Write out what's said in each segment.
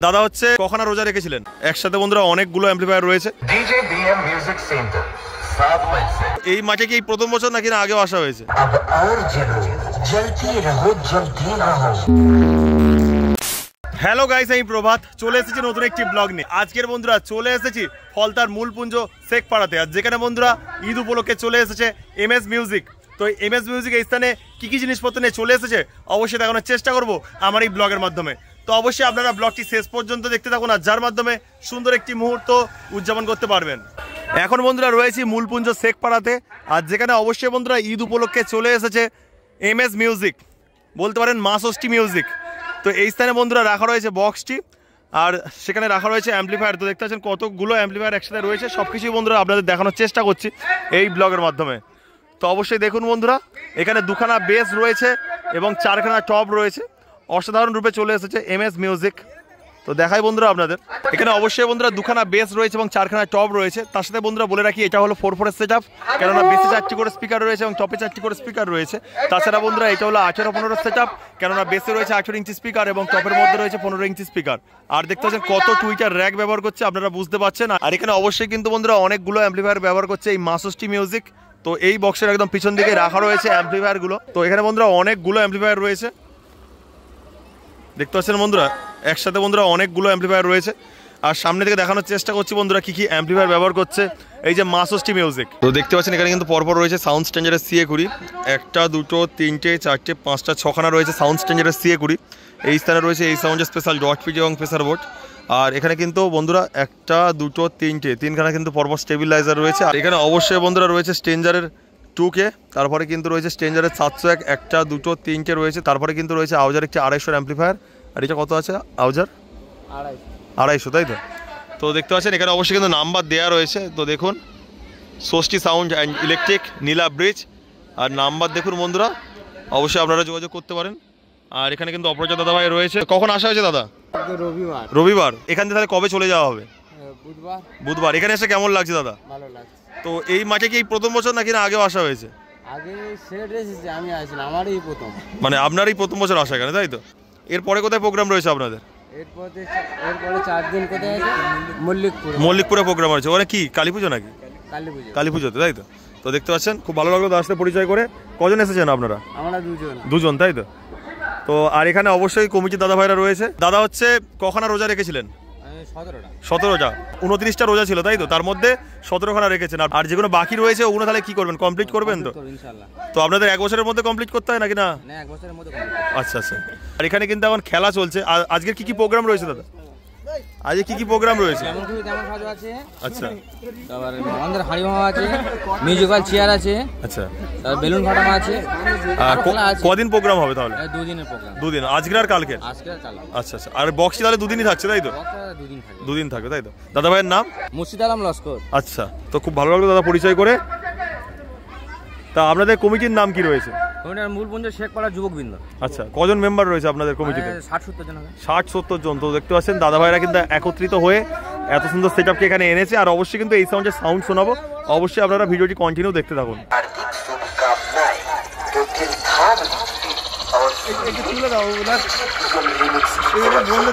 দাদা হচ্ছে কখনো রোজা রেখেছিলেন একসাথে বন্ধুরা অনেকগুলো অ্যাম্পলিফায়ার রয়েছে डीजे बीएम म्यूजिक सेंटर 7 मई से। এই মাঠে কি প্রথম বছর নাকি না আগেও আসা হয়েছে? अब और जलो जलती रहो जलती रहो। হ্যালো গাইস, আমি প্রভাত চলে এসেছি নতুন একটি ব্লগ নিয়ে। আজকের বন্ধুরা চলে এসেছি ফলতার মূলপুঞ্জ শেখপাড়াতে, আর যেখানে বন্ধুরা ঈদ উপলক্ষে চলে এসেছে এমএস মিউজিক। তো এমএস মিউজিক এই স্থানে কি জিনিসপত্র নিয়ে চলে এসেছে অবশ্যই দেখানোর চেষ্টা করব আমার এই ব্লগের মাধ্যমে। তো অবশ্যই আপনারা ব্লগটি শেষ পর্যন্ত দেখতে থাকুন, আর যার মাধ্যমে সুন্দর একটি মুহূর্ত উদযাপন করতে পারবেন। এখন বন্ধুরা রয়েছি মূলপুঞ্জ শেখপাড়াতে, আর যেখানে অবশ্যই বন্ধুরা ঈদ উপলক্ষে চলে এসেছে এমএস মিউজিক, বলতে পারেন মা ষষ্ঠী মিউজিক। তো এই স্থানে বন্ধুরা রাখা রয়েছে বক্সটি, আর সেখানে রাখা রয়েছে অ্যাম্পলিফায়ার। তো দেখতে পাচ্ছেন কতগুলো অ্যাম্পলিফায়ার একসাথে রয়েছে, সব কিছুই বন্ধুরা আপনাদের দেখানোর চেষ্টা করছি এই ব্লগের মাধ্যমে। তো অবশ্যই দেখুন বন্ধুরা, এখানে দুখানা বেস রয়েছে এবং চারখানা টপ রয়েছে। অসাধারণ রূপে চলে এসেছে এমএস মিউজিক। তো দেখাই বন্ধুরা আপনাদের, এখানে অবশ্যই বন্ধুরা দুখানা বেস রয়েছে এবং চারখানা টপ রয়েছে। তার সাথে বন্ধুরা বলে রাখি এটা হলো 4/4 সেট আপ, কেননা বেসে 4টি করে স্পিকার রয়েছে এবং টপে 4টি করে স্পিকার রয়েছে। তাছাড়া বন্ধুরা এটা হলো 18/15 সেট আপ, কেননা বেসে রয়েছে 18 ইঞ্চি স্পিকার এবং টপের মধ্যে রয়েছে 15 ইঞ্চি স্পিকার। আর দেখতে পাচ্ছেন কত টুইটার র্যাক ব্যবহার করছে, আপনারা বুঝতে পারছেন। আর এখানে অবশ্যই কিন্তু বন্ধুরা অনেকগুলো অ্যাম্পলিফায়ার ব্যবহার করছে এই মা ষষ্ঠী মিউজিক। তো এই বক্সের একদম পিছন দিকে রাখা রয়েছে অ্যাম্পলিফায়ারগুলো। তো এখানে বন্ধুরা অনেকগুলো অ্যাম্পলিফায়ার রয়েছে, দেখতে পাচ্ছেন বন্ধুরা একসাথে বন্ধুরা অনেকগুলো অ্যাম্পলিফায়ার রয়েছে। আর সামনে থেকে দেখানোর চেষ্টা করছি বন্ধুরা কি অ্যাম্পলিফায়ার ব্যবহার করছে এই যে মা ষষ্ঠী মিউজিক। তো দেখতে পাচ্ছেন এখানে কিন্তু পরপর রয়েছে সাউন্ড স্ট্যান্ডার্ডের CA20, 1টা 2টো 3টে 4টে 5টা 6খানা রয়েছে সাউন্ড স্ট্যান্ডার্ডের CA20। এই স্থানে রয়েছে এই সাউন্ডের স্পেশাল ডট পিচ এবং প্রেসার বোর্ড। আর এখানে কিন্তু বন্ধুরা 1টা 2টো 3টে 3খানা কিন্তু পরপর স্টেবিলাইজার রয়েছে। আর এখানে অবশ্যই বন্ধুরা রয়েছে স্ট্রেঞ্জারের 2K, তারপরে কিন্তু রয়েছে স্ট্রেঞ্জারের 701, 1টা 2টো 3টে রয়েছে। তারপরে কিন্তু রয়েছে আউজার একটি 250 অ্যাম্পলিফায়ার। আর এটা কত আছে আউজার? 250, তাই তো? তো দেখতে পাচ্ছেন এখানে অবশ্যই কিন্তু নাম্বার দেওয়া রয়েছে। তো দেখুন Shashthi sound and electric, Nila bridge. আর নাম্বার দেখুন বন্ধুরা, অবশ্যই আপনারা যোগাযোগ করতে পারেন। আর এখানে কিন্তু অপরাজিত দাদা ভাই রয়েছে। কখন আসা হয়েছে দাদা? রবিবার। এখান থেকে তাহলে কবে চলে যাওয়া হবে? বুধবার। এখানে এসে কেমন লাগছে দাদা? ভালো লাগছে। তো এই মাঠে কি এই প্রথম বছর নাকি না আগেও আসা হয়েছে? আগে সিলেট এসেছি, আমি আসিনি, আমারই প্রথম। মানে আপনারই প্রথম বছর আসা এখানে, তাই তো? এরপরে কোথায় প্রোগ্রাম রয়েছে আপনাদের? এরপরে 4 দিন কোথায় আছে? মল্লিকপুরে প্রোগ্রাম রয়েছে। ওখানে কি কালী পুজো নাকি? কালী পুজোতে, তাই তো? তো দেখতে পাচ্ছেন খুব ভালো লাগলো দাদার সাথে পরিচয় করে। কজন এসেছেন আপনারা? আমরা দুজন, তাই তো? তো আর এখানে অবশ্যই কমিটির দাদা ভাইরা রয়েছে। দাদা হচ্ছে কখনো রোজা রেখেছিলেন? 17টা 29টা রোজা ছিল, তাই তো? তার মধ্যে 17খানা রেখেছেন। আর যেগুলো বাকি রয়েছে ওগুলো তাহলে কি করবেন? কমপ্লিট করবেন তো? তো আপনাদের 1 বছরের মধ্যে কমপ্লিট করতে হয় নাকি না? 1 বছরের মধ্যে। আচ্ছা। আর এখানে কিন্তু এখন খেলা চলছে। আজকের কি প্রোগ্রাম রয়েছে দাদা? আজকে কি প্রোগ্রাম রয়েছে? আচ্ছা, তারপর আমাদের হাড়ি মামা আছে, মিউজিক্যাল চেয়ার আছে, আচ্ছা, তারপর বেলুন ফাটানো আছে। কদিন প্রোগ্রাম হবে তাহলে? 2 দিনের প্রোগ্রাম। 2 দিন, আজকে আর কালকে? আচ্ছা। আর বক্সটি তাহলে 2 দিনই থাকছে, তাই তো? 2 দিন থাকবে, তাই তো? দাদা ভাইয়ের নাম? মুর্শিদ আলম লস্কর। আচ্ছা, তো খুব ভালো লাগলো দাদা পরিচয় করে। তা আপনাদের কমিটির নাম কি রয়েছে? মূলপুঞ্জ শেখপাড়া যুবকবৃন্দ। আচ্ছা, কজন মেম্বার রয়েছে আপনাদের কমিটিতে? 60-70 জন হবে। 60-70 জন। তো দেখতে পাচ্ছেন দাদা ভাইরা কিন্তু একত্রিত হয়ে এত সুন্দর সেটআপকে এখানে এনেছে। আর অবশ্যই কিন্তু এই সাউন্ডের সাউন্ড শোনাবো, অবশ্যই আপনারা ভিডিওটি কন্টিনিউ দেখতে থাকুন। তুলে দাও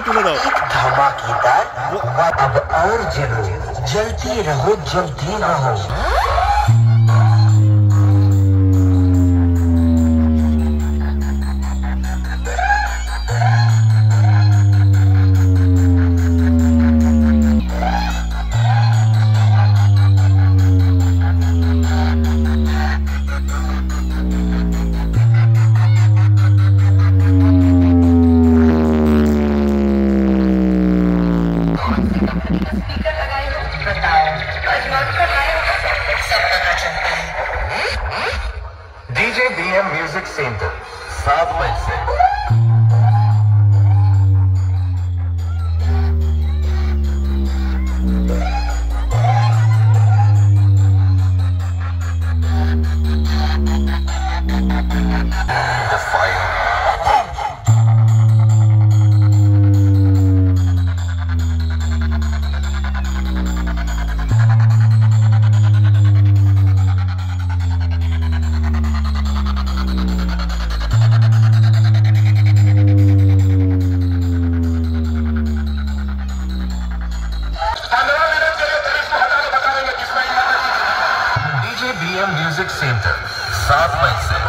তুলে দাও। धमाकेदार अब और जलो जलती रहो जलती रहो। डीजे बीएम म्यूजिक सेंटर 7 मई से। BM म्यूजिक सेंटर 7 मई से।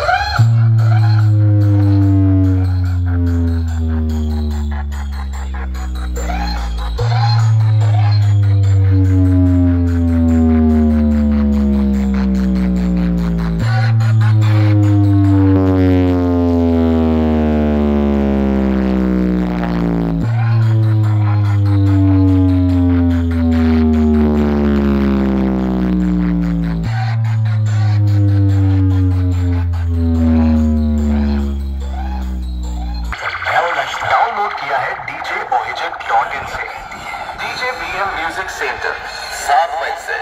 डाउनलोड किया है djmohijan.in से। DJ BM म्यूजिक सेंटर 7 मई से।